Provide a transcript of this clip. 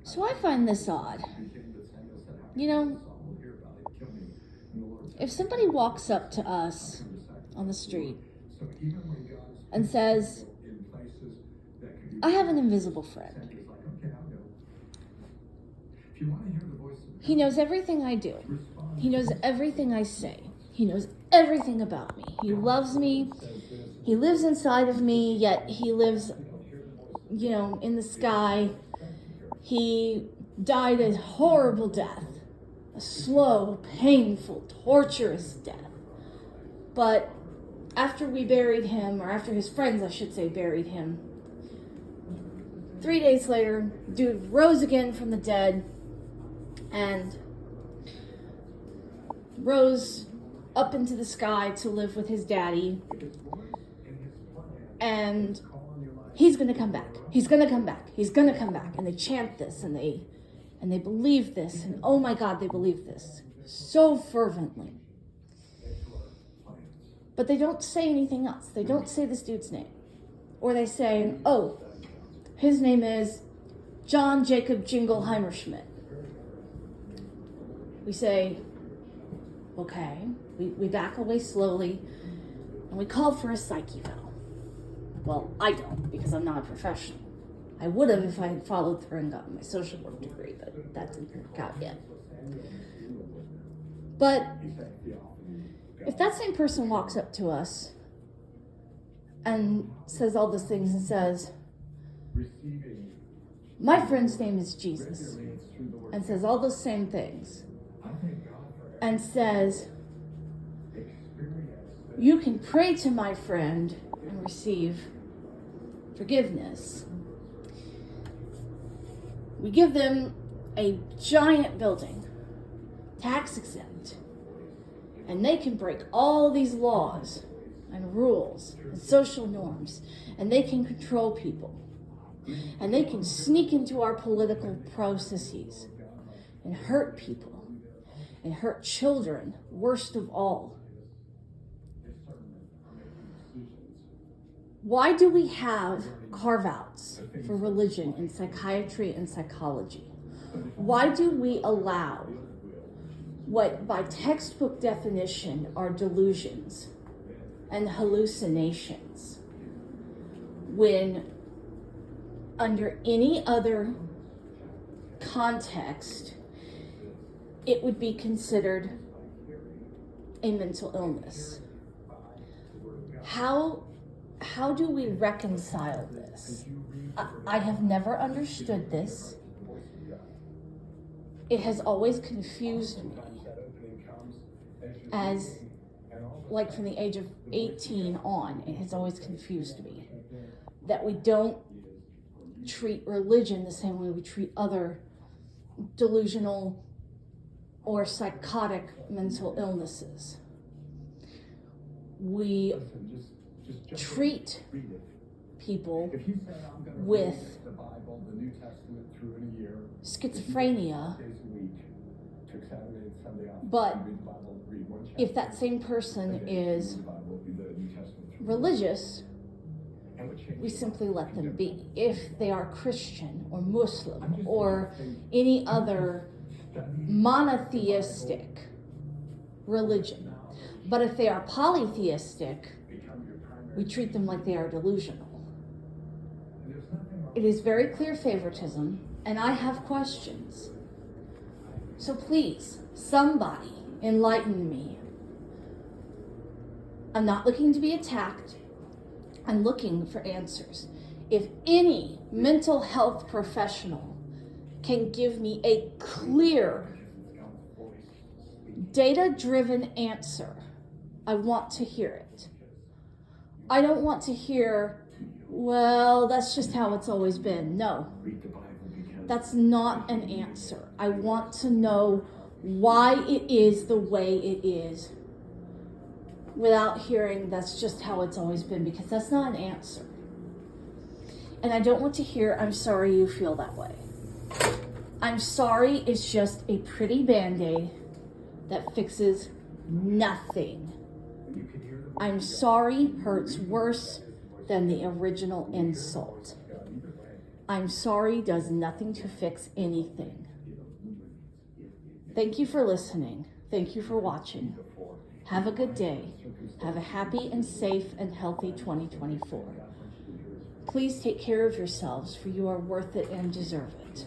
So I find this odd. You know, if somebody walks up to us on the street and says, I have an invisible friend. He knows everything I do. He knows everything I say. He knows everything about me. He loves me. He lives inside of me, yet he lives, in the sky. He died a horrible death, a slow, painful, torturous death. But after we buried him, or after his friends, I should say, buried him, 3 days later, dude rose again from the dead and rose up into the sky to live with his daddy. And he's going to come back. He's going to come back. He's going to come back. And they chant this and they believe this. And oh my God, they believe this so fervently. But they don't say anything else. They don't say this dude's name. Or they say, oh, his name is John Jacob Jingleheimer Schmidt. We say, okay. We back away slowly and we call for a psych eval. Well, I don't, because I'm not a professional. I would have if I had followed through and gotten my social work degree, but that didn't work out yet. But if that same person walks up to us and says all those things and says, my friend's name is Jesus, and says all those same things, and says, you can pray to my friend and receive forgiveness. We give them a giant building, tax exempt, and they can break all these laws and rules and social norms, and they can control people, and they can sneak into our political processes and hurt people and hurt children, worst of all. Why do we have carve-outs for religion in psychiatry and psychology? Why do we allow what by textbook definition are delusions and hallucinations when under any other context it would be considered a mental illness? How do we reconcile this? I have never understood this. It has always confused me as, like from the age of 18 on, it has always confused me that we don't treat religion the same way we treat other delusional or psychotic mental illnesses. We treat people with schizophrenia, but if that same person is religious, we simply let them be. If they are Christian or Muslim or any other monotheistic religion. But if they are polytheistic, we treat them like they are delusional. It is very clear favoritism, and I have questions. So please, somebody enlighten me. I'm not looking to be attacked. I'm looking for answers. If any mental health professional can give me a clear, data-driven answer, I want to hear it. I don't want to hear, well, that's just how it's always been. No, that's not an answer. I want to know why it is the way it is without hearing that's just how it's always been, because that's not an answer. And I don't want to hear, I'm sorry you feel that way. I'm sorry is just a pretty Band-Aid that fixes nothing. I'm sorry hurts worse than the original insult. I'm sorry does nothing to fix anything. Thank you for listening. Thank you for watching. Have a good day. Have a happy and safe and healthy 2024. Please take care of yourselves, for you are worth it and deserve it.